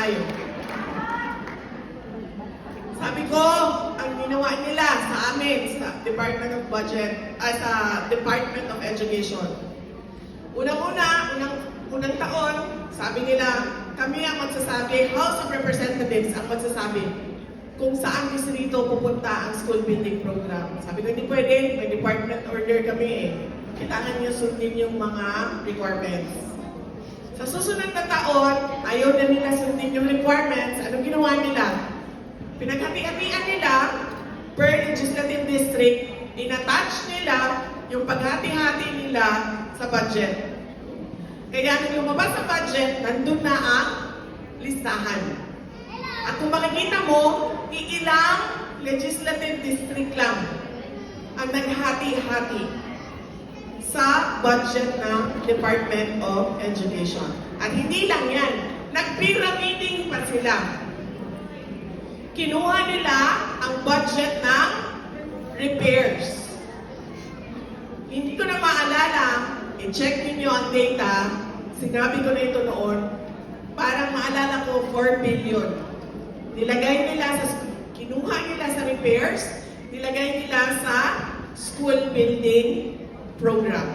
tayo. Sabi ko, ang ginawa nila sa amin, sa Department of Budget, sa Department of Education. Unang taon, sabi nila, kami ang magsasabi, House of Representatives ang magsasabi kung saan distrito pupunta ang school building program. Sabi ko, hindi pwede, may department order kami eh. Kailangan niyo sundin yung mga requirements. Sa susunod na taon, ayaw na nila sundin yung requirements. Anong ginawa nila? Pinaghati-hatian nila per legislative district, in-attach nila yung paghati-hati nila sa budget. Kaya nung lumabas sa budget, nandun na ang listahan. At kung makikita mo, iilang legislative district lang ang naghati-hati sa budget ng Department of Education. At hindi lang yan, nag-pyramiding pa sila. Kinuha nila ang budget ng repairs. Hindi ko na maalala, i-check niyo ang data, sinabi ko na ito noon, parang maalala ko 4 billion. Kinuha nila sa repairs, nilagay nila sa school building program.